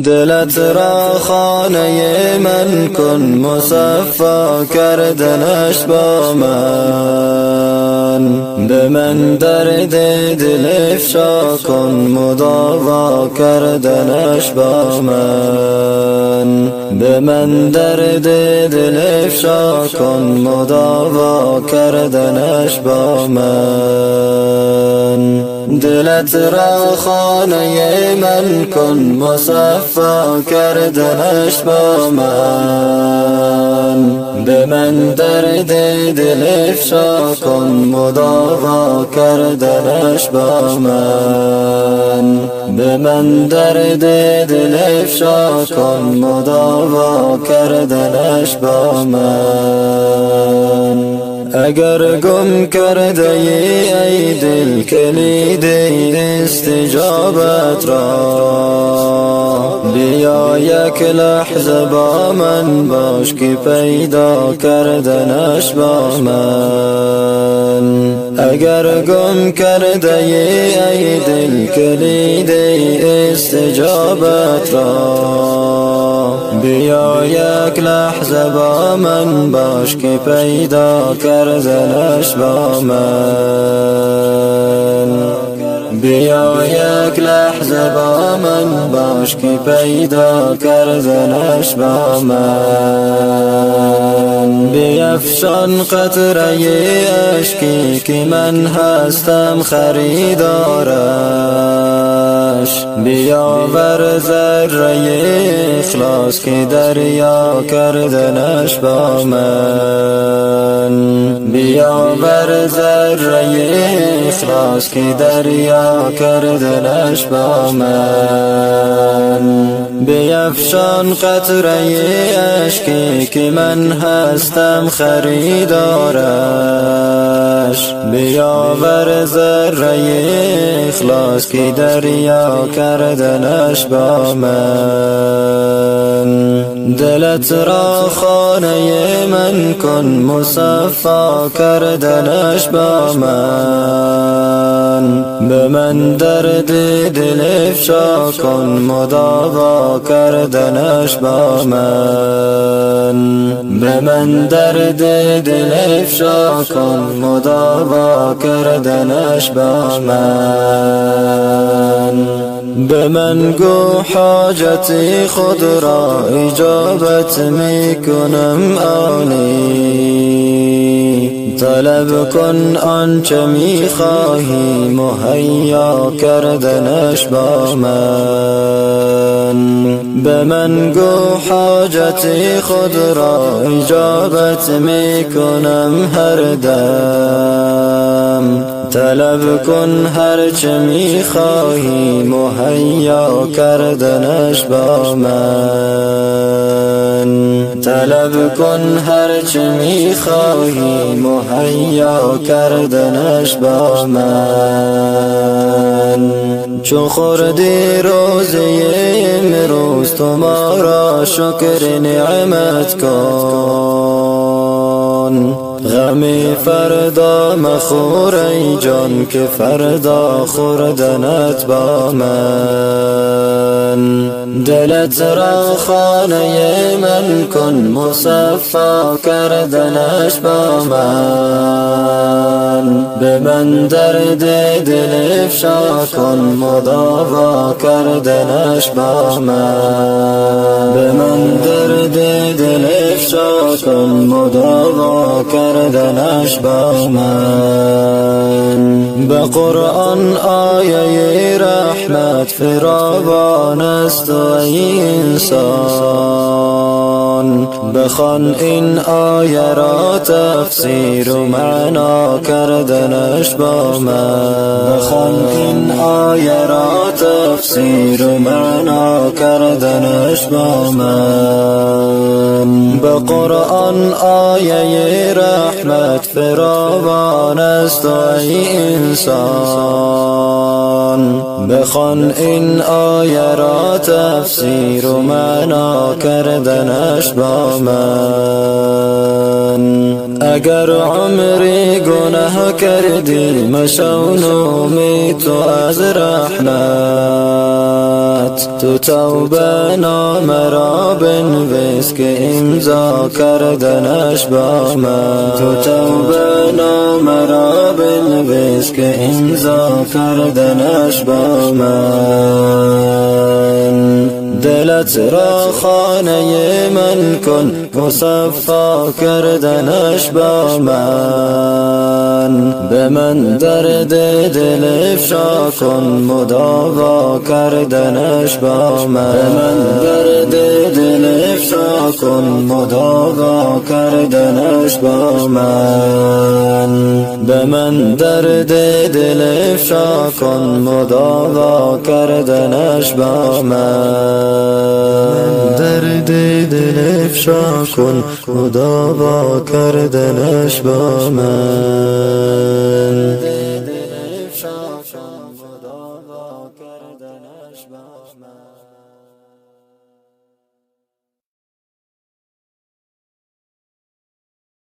دلت را خانه من کن، مصفا کردنش با من. به من درد دل افشا کن، مداوا کردنش با من. به من درد دل افشا کن، مداوا کردنش با من. دلت را خانه من کن، مصفا کردنش با من. به من درد دل افشا کن، مداوا کردنش با من. به من درد دل افشا کن، مداوا کردنش با من. اگر گم کرده ای دل کلید استجابت را، بیا یک لحظه با من باش که پیدا کردنش با من. اگر گم کرده ای دل کلید استجابت را، بیا یک لحظه با من باش که پیدا کردنش با من. بیا یک لحظه با من باش که پیدا کردنش با من. بیفشان قطره اشکی که من هستم خریدارش، بیاور ذره اخلاص که دریا کردنش با من. بیاور ذره اخلاص که دریا کردنش با من. بیفشان قطره اشکی که من هستم خریدارش، بیاور ذره اخلاص که دریا کردنش با من. دلت را خانه من کن، مصفا کردنش با من. به من درد دل افشا کن، مداوا کردنش با من. به من درد دل افشا کن، مداوا کردنش با من. به من گو حاجت خود را اجابت می کنم آنی. طلب کن آنچه می خواهی، مهیا کردنش با من. به من گو حاجت خود را اجابت می کنم هر دم. طلب کن هر چه می خواهی، مهیا کردنش با من. طلب کن هر چه می خواهی، مهیا کردنش با من. چون خوردی روزی امروز تو ما را شکر نعمت کن. غمی فردا مخور ای جان که فردا خوردنت با من. دلت را خانه من کن، مصفا کردنش با من. به من درد دل افشا کن، مداوا کردنش با من. به من درد دل افشا کن، مداوا کردنش با من. به قرآن آیه رحمت فراوان است ای انسان. بخوان این آیه را تفسیر و معنا کردنش با من. بخوان این آیه را تفسیر و معنا کردنش با من. به قرآن آیه رحمت فراوان است ای انسان. بخوان این آیه را تفسیر و معنا کردنش با من. اگر عمری گناه کردی مشو نومی تو از رحمت. تو توبه نامه را بنویس که امضا کردنش با من. تو توبه نامه را بنویس که امضا کردنش با من. دلت را خانه من کن مصفا کردنش با من. به من درد دل افشا کن مداوا کردنش با من. به من درد دل افشا کن مداوا کردنش با من. به من درد دل افشا کن مداوا کردنش با من. درد دل افشا کن مداوا کردنش با من.